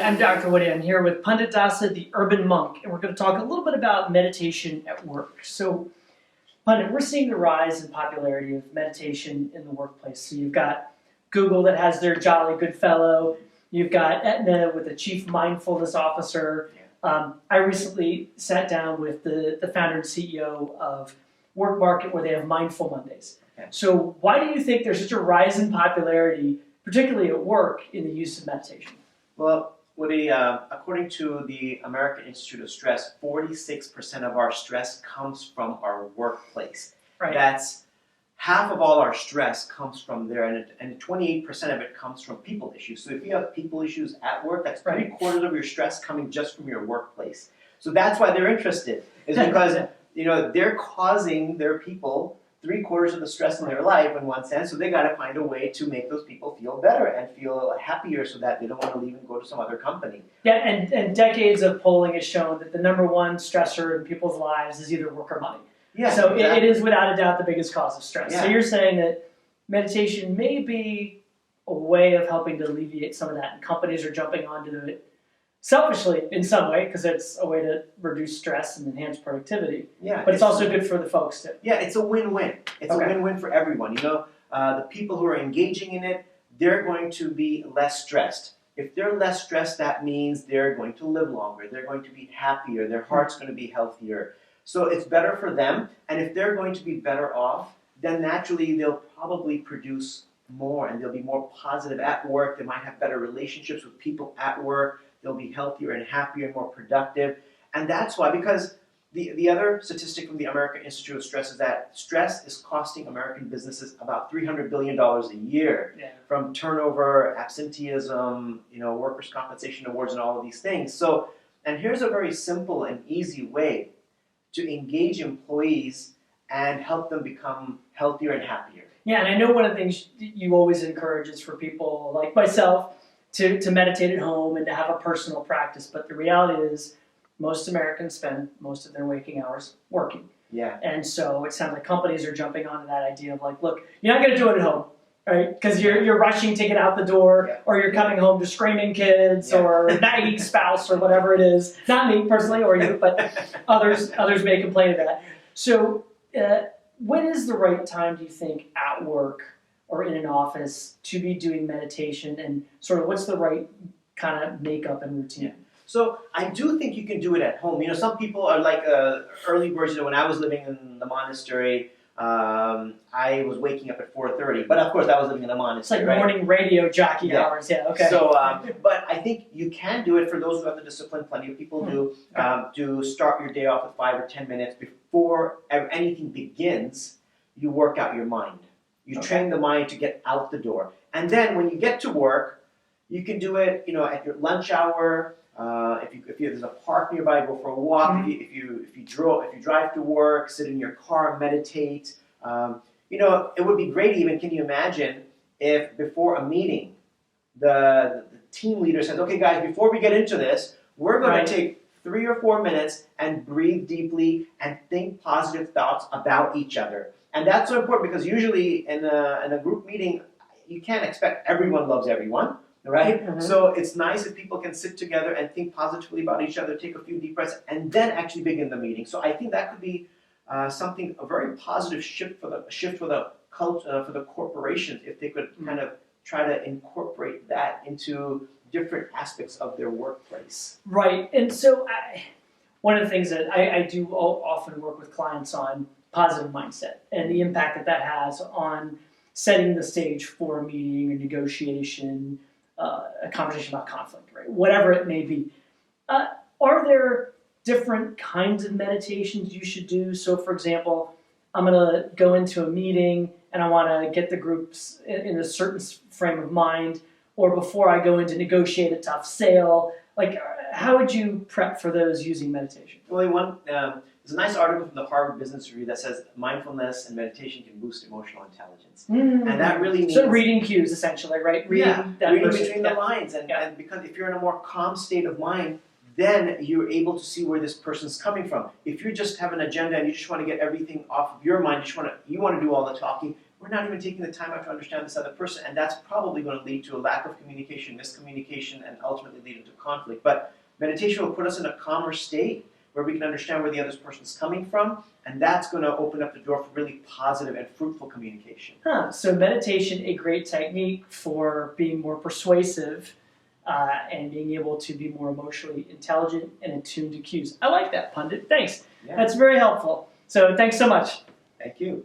I'm Dr. Woody. I'm here with Pandit Dasa, the urban monk, and we're going to talk a little bit about meditation at work. So, Pandit, we're seeing the rise in popularity of meditation in the workplace. So you've got Google that has their Jolly Good Fellow. You've got Aetna with a chief mindfulness officer. I recently sat down with the founder and CEO of Work Market, where they have Mindful Mondays. Okay. So why do you think there's such a rise in popularity, particularly at work, in the use of meditation? Well, Woody, according to the American Institute of Stress, 46% of our stress comes from our workplace. Right. That's half of all our stress comes from there, and 28% of it comes from people issues. So if you have people issues at work, that's Right. 3/4 of your stress coming just from your workplace. So that's why they're interested, is because they're causing their people 3/4 of the stress in their life in one sense, so they got to find a way to make those people feel better and feel happier so that they don't want to leave and go to some other company. Yeah, and decades of polling has shown that the number one stressor in people's lives is either work or money. Yeah, So exactly. it is without a doubt the biggest cause of stress. Yeah. So you're saying that meditation may be a way of helping to alleviate some of that, and companies are jumping onto it selfishly in some way because it's a way to reduce stress and enhance productivity. Yeah, But it's also good for the folks too. Yeah, it's a win-win. It's Okay. a win-win for everyone. The people who are engaging in it, they're going to be less stressed. If they're less stressed, that means they're going to live longer. They're going to be happier. Their heart's going to be healthier. So it's better for them. And if they're going to be better off, then naturally they'll probably produce more and they'll be more positive at work. They might have better relationships with people at work. They'll be healthier and happier and more productive. And that's why, because the other statistic from the American Institute of Stress is that stress is costing American businesses about $300 billion a year from turnover, absenteeism, workers' compensation awards and all of these things. So, and here's a very simple and easy way to engage employees and help them become healthier and happier. Yeah, and I know one of the things you always encourage is for people like myself to meditate at home and to have a personal practice. But the reality is most Americans spend most of their waking hours working. Yeah. And so it sounds like companies are jumping onto that idea of like, look, you're not going to do it at home, right? Because you're rushing to get out the door, or you're coming home to screaming kids or nagging spouse or whatever it is. Not me personally or you, but others may complain of that. So when is the right time, do you think, at work or in an office to be doing meditation, and sort of what's the right kind of makeup and routine? Yeah. So I do think you can do it at home. Some people are like early birds. When I was living in the monastery, I was waking up at 4:30. But of course, I was living in a monastery. It's like morning radio jockey Yeah. hours. Yeah, okay. So, but I think you can do it for those who have the discipline. Plenty of people do. To start your day off with 5 or 10 minutes before anything begins. You work out your mind. You train the mind to get out the door, and then when you get to work, you can do it. At your lunch hour. If there's a park nearby, go for a walk. Mm-hmm. If you drive to work, sit in your car, meditate. It would be great. Even, can you imagine if before a meeting, the team leader says, "Okay, guys, before we get into this, we're going to take 3 or 4 minutes and breathe deeply and think positive thoughts about each other." And that's so important because usually in a group meeting, you can't expect everyone loves everyone. Right? Mm-hmm. So it's nice if people can sit together and think positively about each other, take a few deep breaths, and then actually begin the meeting. So I think that could be a very positive shift for the culture, for the corporations, if they could kind of try to incorporate that into different aspects of their workplace. Right. And so one of the things that I do often work with clients on, positive mindset and the impact that has on setting the stage for a meeting, a negotiation, a conversation about conflict, right? Whatever it may be. Are there different kinds of meditations you should do? So, for example, I'm going to go into a meeting and I want to get the groups in a certain frame of mind, or before I go in to negotiate a tough sale. Like, how would you prep for those using meditation? Well, there's a nice article from the Harvard Business Review that says mindfulness and meditation can boost emotional intelligence. Mm-hmm. And that really means... So reading cues, essentially, right? Reading between the lines. And because if you're in a more calm state of mind, then you're able to see where this person's coming from. If you just have an agenda and you just want to get everything off of your mind, you want to do all the talking, we're not even taking the time out to understand this other person, and that's probably going to lead to a lack of communication, miscommunication, and ultimately lead into conflict. But meditation will put us in a calmer state where we can understand where the other person's coming from, and that's going to open up the door for really positive and fruitful communication. So meditation, a great technique for being more persuasive and being able to be more emotionally intelligent and attuned to cues. I like that, Pandit. Thanks. Yeah. That's very helpful. So thanks so much. Thank you.